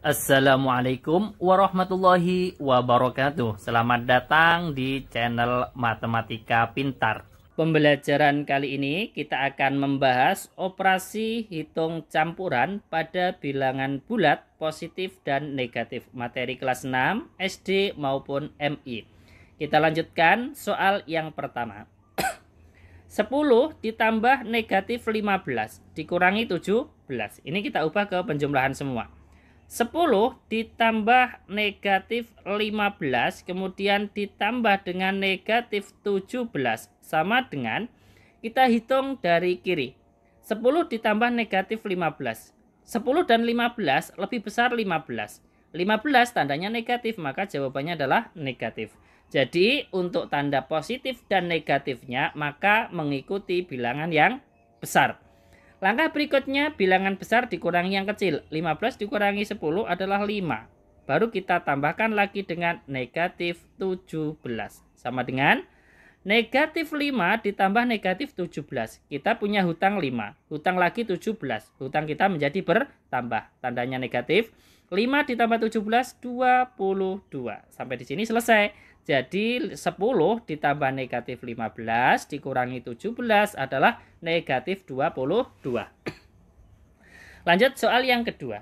Assalamualaikum warahmatullahi wabarakatuh. Selamat datang di channel Matematika Pintar. Pembelajaran kali ini kita akan membahas operasi hitung campuran pada bilangan bulat positif dan negatif, materi kelas 6 SD maupun MI. Kita lanjutkan soal yang pertama. 10 ditambah negatif 15 dikurangi 17. Ini kita ubah ke penjumlahan semua. 10 ditambah negatif 15 kemudian ditambah dengan negatif 17 sama dengan kita hitung dari kiri. 10 ditambah negatif 15. 10 dan 15 lebih besar 15. 15 tandanya negatif, maka jawabannya adalah negatif. Jadi untuk tanda positif dan negatifnya maka mengikuti bilangan yang besar. Langkah berikutnya bilangan besar dikurangi yang kecil. 15 dikurangi 10 adalah 5. Baru kita tambahkan lagi dengan negatif 17. Sama dengan negatif 5 ditambah negatif 17. Kita punya hutang 5. Hutang lagi 17. Hutang kita menjadi bertambah. Tandanya negatif. 5 ditambah 17, 22. Sampai di sini selesai. Jadi 10 ditambah negatif 15 dikurangi 17 adalah negatif 22. Lanjut soal yang kedua.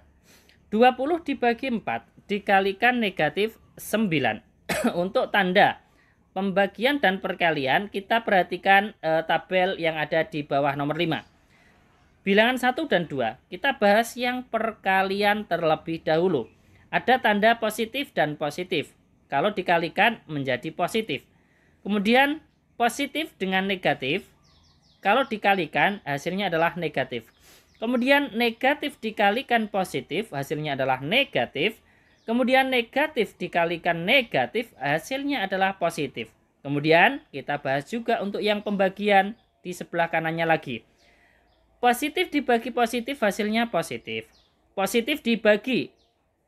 20 dibagi 4 dikalikan negatif 9. Untuk tanda pembagian dan perkalian kita perhatikan tabel yang ada di bawah nomor 5. Bilangan 1 dan 2 kita bahas yang perkalian terlebih dahulu. Ada tanda positif dan positif. Kalau dikalikan menjadi positif. Kemudian positif dengan negatif. Kalau dikalikan hasilnya adalah negatif. Kemudian negatif dikalikan positif hasilnya adalah negatif. Kemudian negatif dikalikan negatif hasilnya adalah positif. Kemudian kita bahas juga untuk yang pembagian di sebelah kanannya lagi. Positif dibagi positif hasilnya positif. Positif dibagi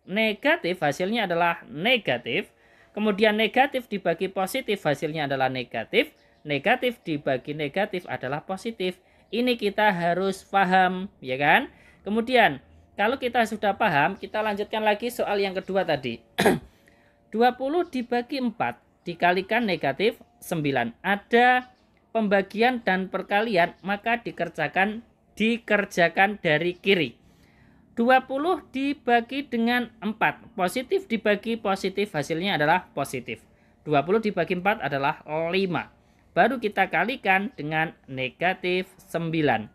negatif hasilnya adalah negatif. Kemudian negatif dibagi positif hasilnya adalah negatif. Negatif dibagi negatif adalah positif. Ini kita harus paham, ya kan? Kemudian kalau kita sudah paham, kita lanjutkan lagi soal yang kedua tadi. 20 dibagi 4 dikalikan negatif 9. Ada pembagian dan perkalian, maka dikerjakan dari kiri. 20 dibagi dengan 4. Positif dibagi positif hasilnya adalah positif. 20 dibagi 4 adalah 5. Baru kita kalikan dengan negatif 9.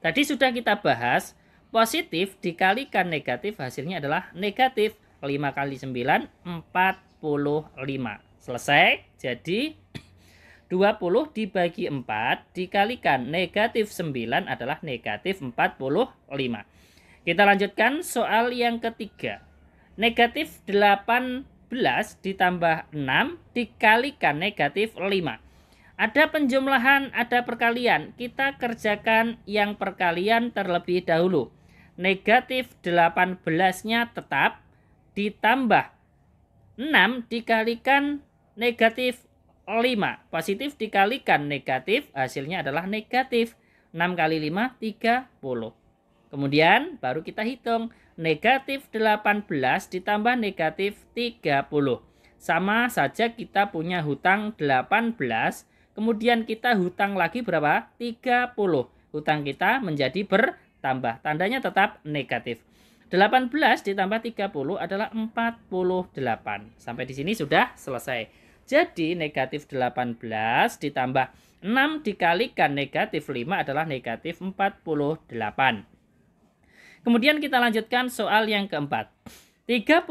Tadi sudah kita bahas, positif dikalikan negatif hasilnya adalah negatif. 5 kali 9, 45. Selesai. Jadi 20 dibagi 4 dikalikan negatif 9 adalah negatif 45. Kita lanjutkan soal yang ketiga. Negatif 18 ditambah 6 dikalikan negatif 5. Ada penjumlahan, ada perkalian. Kita kerjakan yang perkalian terlebih dahulu. Negatif 18-nya tetap ditambah 6 dikalikan negatif 5. Positif dikalikan negatif hasilnya adalah negatif. 6 kali 5, 30. Kemudian baru kita hitung negatif 18 ditambah negatif 30. Sama saja kita punya hutang 18. Kemudian kita hutang lagi berapa? 30. Hutang kita menjadi bertambah. Tandanya tetap negatif. 18 ditambah 30 adalah 48. Sampai di sini sudah selesai. Jadi negatif 18 ditambah 6 dikalikan negatif 5 adalah negatif 48. Kemudian kita lanjutkan soal yang keempat. 35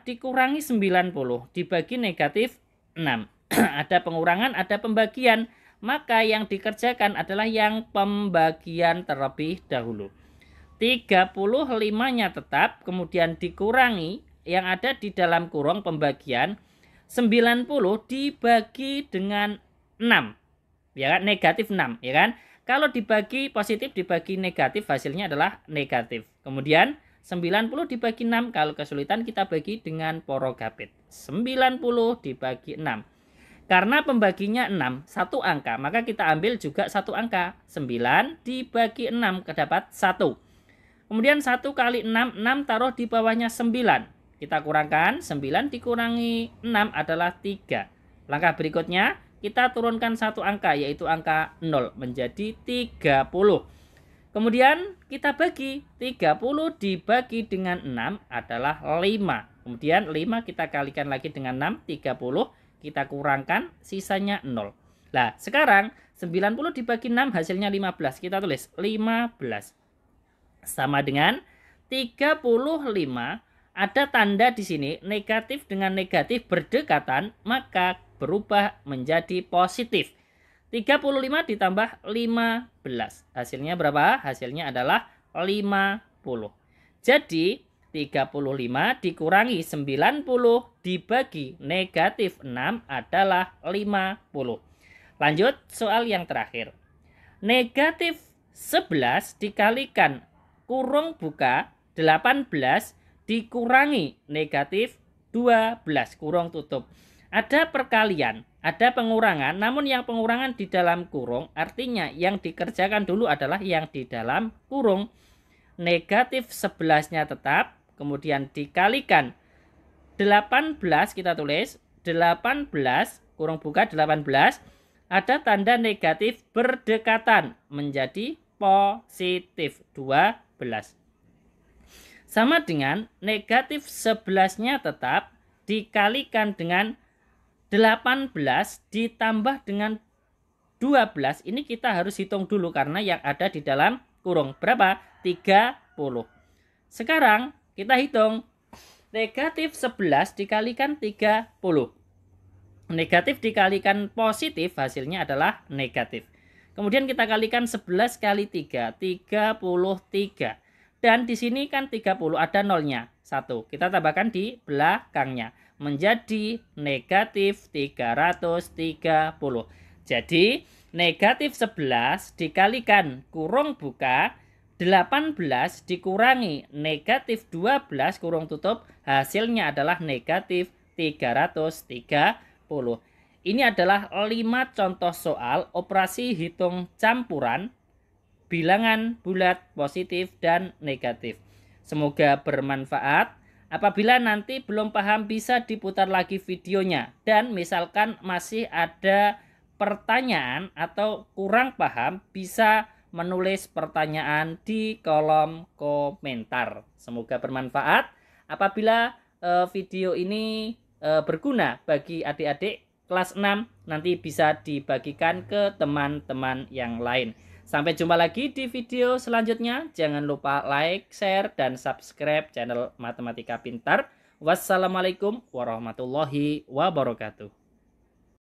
dikurangi 90 dibagi negatif 6. Ada pengurangan, ada pembagian. Maka yang dikerjakan adalah yang pembagian terlebih dahulu. 35-nya tetap, kemudian dikurangi yang ada di dalam kurung pembagian. 90 dibagi dengan 6. Ya kan? Negatif 6, ya kan? Kalau dibagi positif dibagi negatif hasilnya adalah negatif. Kemudian 90 dibagi 6 kalau kesulitan kita bagi dengan porogapit. 90 dibagi 6. Karena pembaginya 6, satu angka, maka kita ambil juga satu angka. 9 dibagi 6 kedapat 1. Kemudian 1 kali 6, 6 taruh di bawahnya 9. Kita kurangkan, 9 dikurangi 6 adalah 3. Langkah berikutnya, kita turunkan satu angka, yaitu angka 0, menjadi 30. Kemudian kita bagi, 30 dibagi dengan 6 adalah 5. Kemudian 5 kita kalikan lagi dengan 6, 30, kita kurangkan, sisanya 0. Nah, sekarang 90 dibagi 6 hasilnya 15. Kita tulis 15. Sama dengan 35. Ada tanda di sini negatif dengan negatif berdekatan, maka berubah menjadi positif. 35 ditambah 15. Hasilnya berapa? Hasilnya adalah 50. Jadi 35 dikurangi 90 dibagi negatif 6 adalah 50. Lanjut soal yang terakhir. Negatif 11 dikalikan kurung buka 18 dikurangi negatif 12 kurung tutup. Ada perkalian, ada pengurangan, namun yang pengurangan di dalam kurung artinya yang dikerjakan dulu adalah yang di dalam kurung. Negatif 11-nya tetap, kemudian dikalikan 18, kita tulis 18 kurung buka 18, ada tanda negatif berdekatan menjadi positif 12. Sama dengan negatif 11-nya tetap dikalikan dengan 18 ditambah dengan 12. Ini kita harus hitung dulu karena yang ada di dalam kurung. Berapa? 30. Sekarang kita hitung. Negatif 11 dikalikan 30. Negatif dikalikan positif hasilnya adalah negatif. Kemudian kita kalikan 11 kali 3, 33. Dan di sini kan 30 ada nolnya, 1. Kita tambahkan di belakangnya, menjadi negatif 330. Jadi negatif 11 dikalikan kurung buka 18 dikurangi negatif 12 kurung tutup, hasilnya adalah negatif 330. Ini adalah 5 contoh soal operasi hitung campuran bilangan bulat positif dan negatif. Semoga bermanfaat. Apabila nanti belum paham bisa diputar lagi videonya. Dan misalkan masih ada pertanyaan atau kurang paham bisa menulis pertanyaan di kolom komentar. Semoga bermanfaat. Apabila video ini berguna bagi adik-adik kelas 6 nanti bisa dibagikan ke teman-teman yang lain. Sampai jumpa lagi di video selanjutnya. Jangan lupa like, share, dan subscribe channel Matematika Pintar. Wassalamualaikum warahmatullahi wabarakatuh.